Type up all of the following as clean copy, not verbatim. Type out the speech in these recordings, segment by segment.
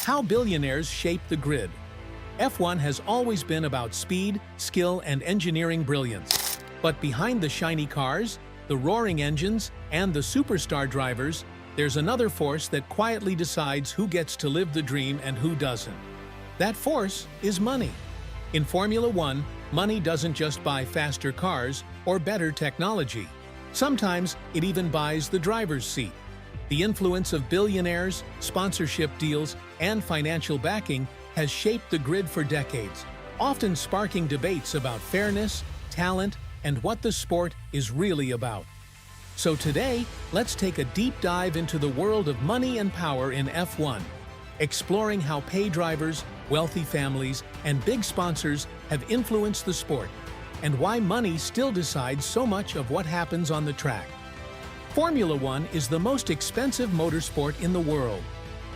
How billionaires shape the grid. F1 has always been about speed, skill, and engineering brilliance. But behind the shiny cars, the roaring engines, and the superstar drivers, there's another force that quietly decides who gets to live the dream and who doesn't. That force is money. In Formula One, money doesn't just buy faster cars or better technology. Sometimes it even buys the driver's seat. The influence of billionaires, sponsorship deals, and financial backing has shaped the grid for decades, often sparking debates about fairness, talent, and what the sport is really about. So today, let's take a deep dive into the world of money and power in F1, exploring how pay drivers, wealthy families, and big sponsors have influenced the sport, and why money still decides so much of what happens on the track. Formula One is the most expensive motorsport in the world.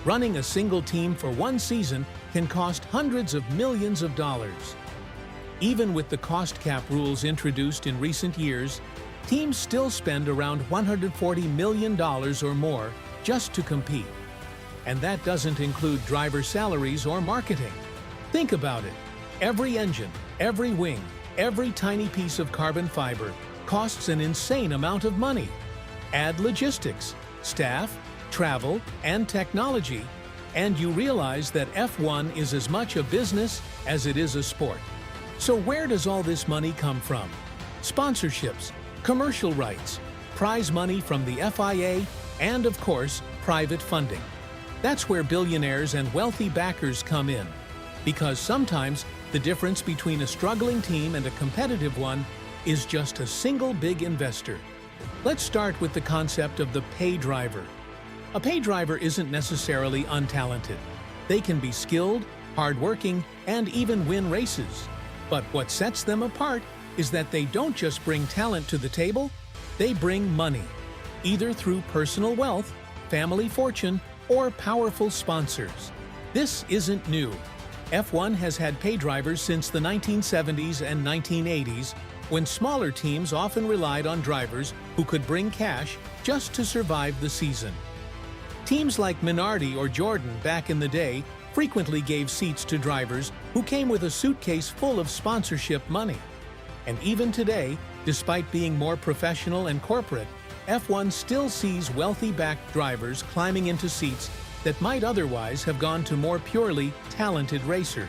Running a single team for one season can cost hundreds of millions of dollars. Even with the cost cap rules introduced in recent years, teams still spend around $140 million or more just to compete. And that doesn't include driver salaries or marketing. Think about it. Every engine, every wing, every tiny piece of carbon fiber costs an insane amount of money. Add logistics, staff, travel, and technology, and you realize that F1 is as much a business as it is a sport. So where does all this money come from? Sponsorships, commercial rights, prize money from the FIA, and of course, private funding. That's where billionaires and wealthy backers come in. Because sometimes the difference between a struggling team and a competitive one is just a single big investor. Let's start with the concept of the pay driver. A pay driver isn't necessarily untalented. They can be skilled, hardworking, and even win races. But what sets them apart is that they don't just bring talent to the table, they bring money, either through personal wealth, family fortune, or powerful sponsors. This isn't new. F1 has had pay drivers since the 1970s and 1980s, when smaller teams often relied on drivers who could bring cash just to survive the season. Teams like Minardi or Jordan back in the day frequently gave seats to drivers who came with a suitcase full of sponsorship money. And even today, despite being more professional and corporate, F1 still sees wealthy-backed drivers climbing into seats that might otherwise have gone to more purely talented racers.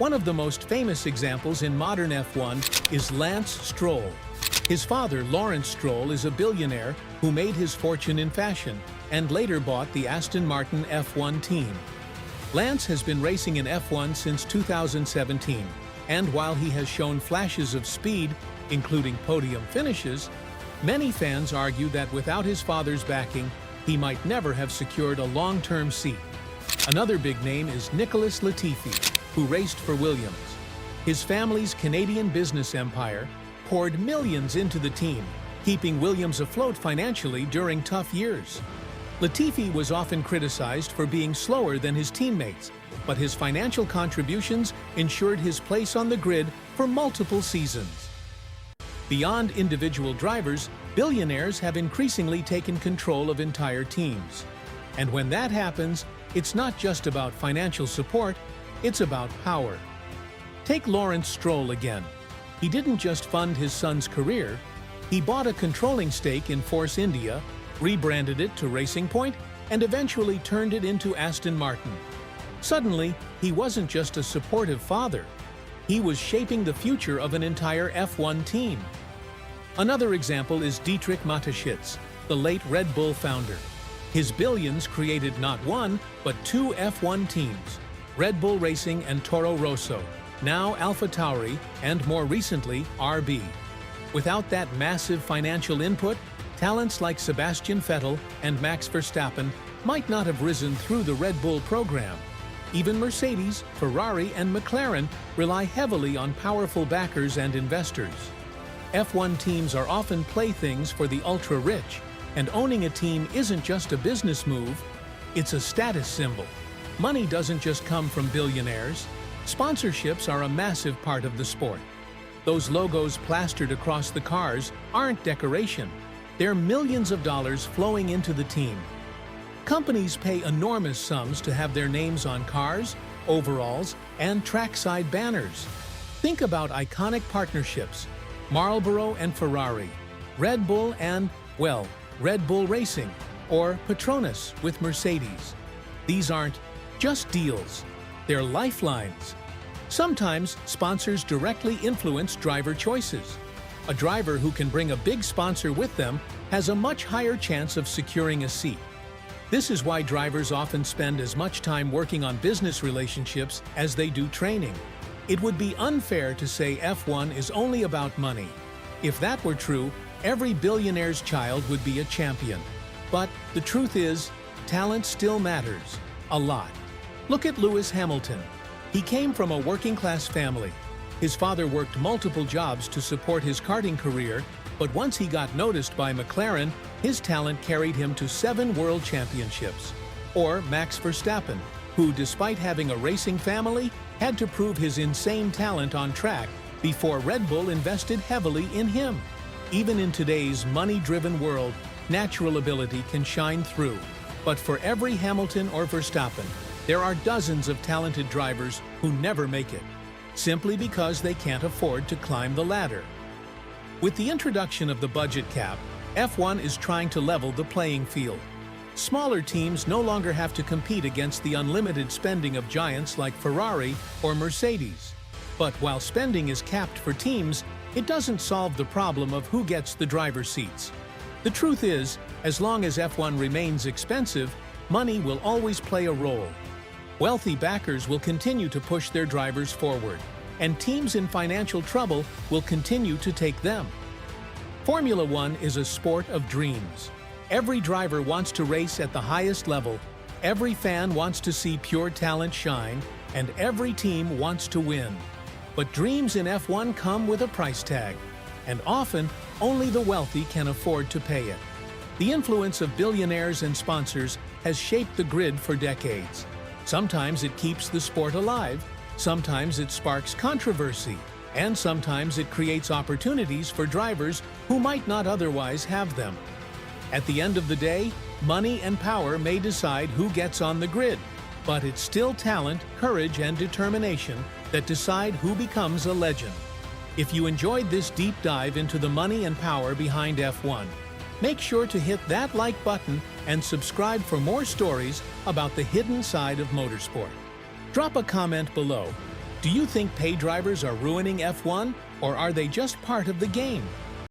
One of the most famous examples in modern F1 is Lance Stroll. His father, Lawrence Stroll, is a billionaire who made his fortune in fashion and later bought the Aston Martin F1 team. Lance has been racing in F1 since 2017, and while he has shown flashes of speed, including podium finishes, many fans argue that without his father's backing, he might never have secured a long-term seat. Another big name is Nicholas Latifi, who raced for Williams. His family's Canadian business empire poured millions into the team, keeping Williams afloat financially during tough years. Latifi was often criticized for being slower than his teammates, but his financial contributions ensured his place on the grid for multiple seasons. Beyond individual drivers, billionaires have increasingly taken control of entire teams. And when that happens, it's not just about financial support, it's about power. Take Lawrence Stroll again. He didn't just fund his son's career, he bought a controlling stake in Force India, rebranded it to Racing Point, and eventually turned it into Aston Martin. Suddenly, he wasn't just a supportive father, he was shaping the future of an entire F1 team. Another example is Dietrich Mateschitz, the late Red Bull founder. His billions created not one, but two F1 teams, Red Bull Racing and Toro Rosso, now AlphaTauri, and more recently, RB. Without that massive financial input, talents like Sebastian Vettel and Max Verstappen might not have risen through the Red Bull program. Even Mercedes, Ferrari, and McLaren rely heavily on powerful backers and investors. F1 teams are often playthings for the ultra-rich, and owning a team isn't just a business move, it's a status symbol. Money doesn't just come from billionaires. Sponsorships are a massive part of the sport. Those logos plastered across the cars aren't decoration. They're millions of dollars flowing into the team. Companies pay enormous sums to have their names on cars, overalls, and trackside banners. Think about iconic partnerships: Marlboro and Ferrari, Red Bull and, well, Red Bull Racing, or Petronas with Mercedes. These aren't just deals, they're lifelines. Sometimes sponsors directly influence driver choices. A driver who can bring a big sponsor with them has a much higher chance of securing a seat. This is why drivers often spend as much time working on business relationships as they do training. It would be unfair to say F1 is only about money. If that were true, every billionaire's child would be a champion. But the truth is, talent still matters. A lot. Look at Lewis Hamilton. He came from a working-class family. His father worked multiple jobs to support his karting career, but once he got noticed by McLaren, his talent carried him to 7 world championships. Or Max Verstappen, who, despite having a racing family, had to prove his insane talent on track before Red Bull invested heavily in him. Even in today's money-driven world, natural ability can shine through. But for every Hamilton or Verstappen, there are dozens of talented drivers who never make it, simply because they can't afford to climb the ladder. With the introduction of the budget cap, F1 is trying to level the playing field. Smaller teams no longer have to compete against the unlimited spending of giants like Ferrari or Mercedes. But while spending is capped for teams, it doesn't solve the problem of who gets the driver's seats. The truth is, as long as F1 remains expensive, money will always play a role. Wealthy backers will continue to push their drivers forward, and teams in financial trouble will continue to take them. Formula One is a sport of dreams. Every driver wants to race at the highest level, every fan wants to see pure talent shine, and every team wants to win. But dreams in F1 come with a price tag, and often only the wealthy can afford to pay it. The influence of billionaires and sponsors has shaped the grid for decades. Sometimes it keeps the sport alive, sometimes it sparks controversy, and sometimes it creates opportunities for drivers who might not otherwise have them. At the end of the day, money and power may decide who gets on the grid, but it's still talent, courage, and determination that decide who becomes a legend. If you enjoyed this deep dive into the money and power behind F1, make sure to hit that like button and subscribe for more stories about the hidden side of motorsport. Drop a comment below. Do you think pay drivers are ruining F1, or are they just part of the game?